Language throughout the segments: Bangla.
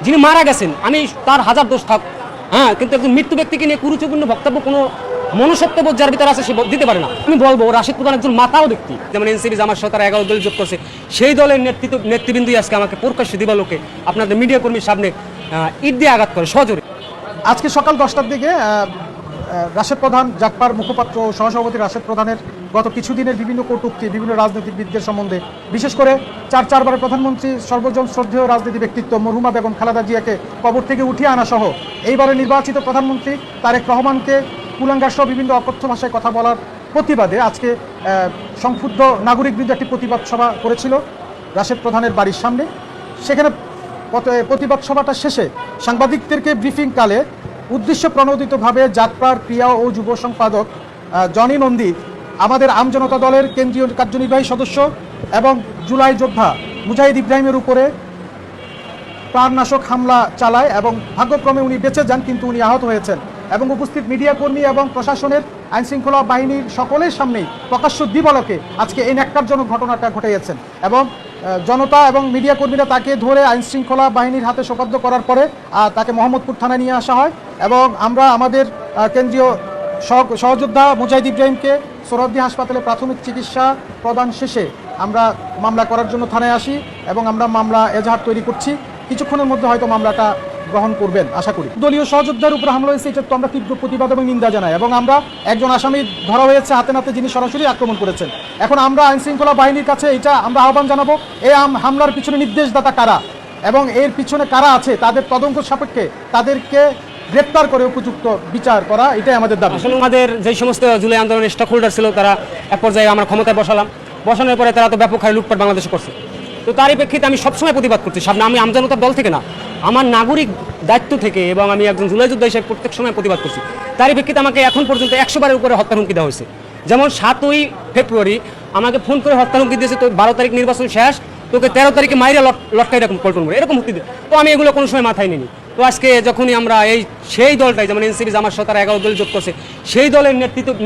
যিনি মারা গেছেন, আমি তার হাজার দোষ থাক, হ্যাঁ, কিন্তু একজন মৃত্যু ব্যক্তিকে নিয়ে কুরুচিপূর্ণ বক্তব্য কোনো মনুষ্যত্ববোধ যার ভিতরে আছে সে দিতে পারে না। আমি বলবো রাশেদ প্রধান একজন মাতাও ব্যক্তি, যেমন এনসিপি জামাত সহ তারা 11 দল যোগ করছে, সেই দলের নেতৃবৃন্দই আজকে আমাকে প্রকাশ্য দিবালোকে আপনাদের মিডিয়া কর্মীর সামনে ইট দিয়ে আঘাত করে সজোরে। আজকে সকাল 10টার দিকে রাশেদ প্রধান, জাকপার মুখপাত্র ও সহসভাপতি রাশেদ প্রধানের গত কিছুদিনের বিভিন্ন কটূক্তি বিভিন্ন রাজনীতিবিদদের সম্বন্ধে, বিশেষ করে চারবারের প্রধানমন্ত্রী, সর্বজন শ্রদ্ধেয় রাজনীতি ব্যক্তিত্ব মরহুমা বেগম খালেদা জিয়াকে কবর থেকে উঠিয়ে আনা সহ এইবারে নির্বাচিত প্রধানমন্ত্রী তারেক রহমানকে কুলাঙ্গার সহ বিভিন্ন অকথ্য ভাষায় কথা বলার প্রতিবাদে আজকে সংক্ষুব্ধ নাগরিকবৃন্দ একটি প্রতিবাদ সভা করেছিল রাশেদ প্রধানের বাড়ির সামনে। সেখানে প্রতিবাদ সভাটা শেষে সাংবাদিকদেরকে ব্রিফিংকালে উদ্দেশ্য প্রণোদিতভাবে জাকপার ক্রিয়া ও যুব সম্পাদক জনি নন্দী আমাদের আমজনতা দলের কেন্দ্রীয় কার্যনির্বাহী সদস্য এবং জুলাই যোদ্ধা মুজাহিদ ইব্রাহিমের উপরে প্রাণনাশক হামলা চালায় এবং ভাগ্যক্রমে উনি বেঁচে যান, কিন্তু উনি আহত হয়েছেন এবং উপস্থিত মিডিয়া কর্মী এবং প্রশাসনের আইনশৃঙ্খলা বাহিনীর সকলের সামনেই প্রকাশ্য দিবালোকে আজকে এই ন্যাক্কারজনক ঘটনাটা ঘটিয়েছেন এবং জনতা এবং মিডিয়া কর্মীরা তাকে ধরে আইনশৃঙ্খলা বাহিনীর হাতে সোপর্দ করার পরে তাকে মোহাম্মদপুর থানায় নিয়ে আসা হয় এবং আমরা আমাদের কেন্দ্রীয় সহযোদ্ধা মুজাহিদ ইব্রাহিমকে সোহরাওয়ার্দী হাসপাতালে প্রাথমিক চিকিৎসা প্রদান শেষে আমরা মামলা করার জন্য থানায় আসি এবং আমরা মামলা এজাহার তৈরি করছি। কিছুক্ষণের মধ্যে হয়তো মামলাটা গ্রহণ করবেন আশা করি। দলীয় সহযোদ্ধার উপর হামলা হয়েছে, এটা তো আমরা তীব্র প্রতিবাদ এবং নিন্দা জানাই এবং আমরা একজন আসামি ধরা হয়েছে হাতে নাতে, যিনি সরাসরি আক্রমণ করেছেন। এখন আমরা আইনশৃঙ্খলা বাহিনীর কাছে এটা আমরা আহ্বান জানাবো, এই হামলার পিছনে নির্দেশদাতা কারা এবং এর পিছনে কারা আছে তাদের তদন্ত সাপেক্ষে তাদেরকে গ্রেপ্তার করে উপযুক্ত বিচার করা, এটাই আমাদের দাবি। আসলে আমাদের যে সমস্ত জুলাই আন্দোলনের স্টক হোল্ডার ছিল তারা এক পর্যায়ে আমরা ক্ষমতায় বসানোর পরে তারা তো ব্যাপক হারে লুটপাট বাংলাদেশে করছে। তো তারই প্রেক্ষিতে আমি সবসময় প্রতিবাদ করছি সামনে, আমি আমজনতার দল থেকে না, আমার নাগরিক দায়িত্ব থেকে, এবং আমি একজন জুলাই যোদ্ধা হিসেবে প্রত্যেক সময় প্রতিবাদ করছি। তারই প্রেক্ষিতে আমাকে এখন পর্যন্ত 100 বারের উপরে হত্যার হুমকি দেওয়া হয়েছে। যেমন 7ই ফেব্রুয়ারি আমাকে ফোন করে হত্যার হুমকি দিয়েছে, তো 12 তারিখ নির্বাচন শেষ, তোকে 13 তারিখে মাইরা লটকাই এরকম পল্টন করে এরকম হুমকি দেয়। তো আমি এগুলো কোনো সময় মাথায় নিইনি। তো আজকে যখনই আমরা সেই দলটাই, যেমন এনসিপি জামাত সহ তারা 11 দল যোগ করছে, সেই দলের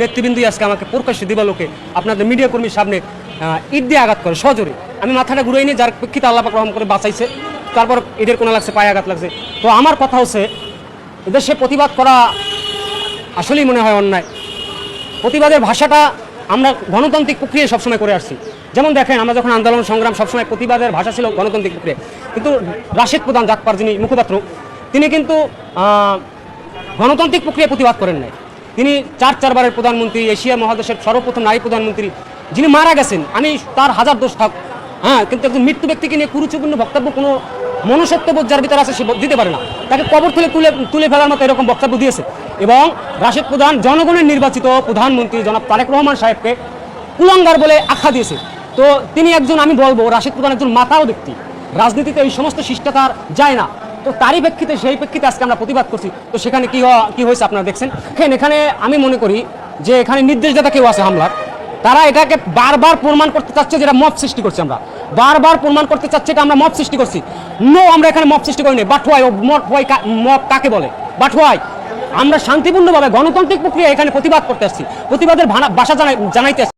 নেতৃবৃন্দই আজকে আমাকে প্রকাশ্য দিবালোকে আপনাদের মিডিয়া কর্মীর সামনে ইট দিয়ে আঘাত করে সজোরে। আমি মাথাটা ঘুরাই নিই, যার প্রেক্ষিতে আল্লাহ পাক রহম করে বাঁচাইছে, তারপর এদের কোনো লাগছে, পায়ে আঘাত লাগছে। তো আমার কথা হচ্ছে এদের সে প্রতিবাদ করা আসলেই মনে হয় অন্যায়। প্রতিবাদের ভাষাটা আমরা গণতান্ত্রিক প্রক্রিয়ায় সবসময় করে আসছি। যেমন দেখেন, আমরা যখন আন্দোলন সংগ্রাম সবসময় প্রতিবাদের ভাষা ছিল গণতান্ত্রিক প্রক্রিয়া, কিন্তু রাশেদ প্রধান, জাকপার যিনি মুখপাত্র, তিনি কিন্তু গণতান্ত্রিক প্রক্রিয়ায় প্রতিবাদ করেন নাই। তিনি চারবারের প্রধানমন্ত্রী, এশিয়া মহাদেশের সর্বপ্রথম নারী প্রধানমন্ত্রী, যিনি মারা গেছেন, আমি তার হাজার দোষ থাক, হ্যাঁ, কিন্তু একজন মৃত্যু ব্যক্তিকে নিয়ে কুরুচিপূর্ণ বক্তব্য কোনো মনুষ্যত্ববোধ যার ভিতরে আছে সে দিতে পারে না। তাকে কবর থেকে তুলে ফেলার মতো এরকম বক্তব্য দিয়েছে। এবং রাশেদ প্রধান জনগণের নির্বাচিত প্রধানমন্ত্রী জনাব তারেক রহমান সাহেবকে কুলাঙ্গার বলে আখ্যা দিয়েছে। তো তিনি একজন, আমি বলবো রাশেদ প্রধান একজন মাতাও ব্যক্তি, রাজনীতিতে এই সমস্ত শিষ্টাচার যায় না। তো তারই প্রেক্ষিতে, সেই প্রেক্ষিতে আজকে আমরা প্রতিবাদ করছি। তো সেখানে কি হয়েছে আপনারা দেখছেন। এখানে আমি মনে করি যে এখানে নির্দেশদাতা কেউ আছে হামলার, তারা এটাকে বারবার প্রমাণ করতে চাচ্ছে যেটা মব সৃষ্টি করছে। আমরা বারবার প্রমাণ করতে চাচ্ছি এটা আমরা মব সৃষ্টি করছি। নো, আমরা এখানে মব সৃষ্টি করিনি। বাট হোয়াই, মব কাকে বলে? বাট হোয়াই, আমরা শান্তিপূর্ণভাবে গণতান্ত্রিক প্রক্রিয়া এখানে প্রতিবাদ করতে আসছি, প্রতিবাদের ভাষা জানাইতে আসছি।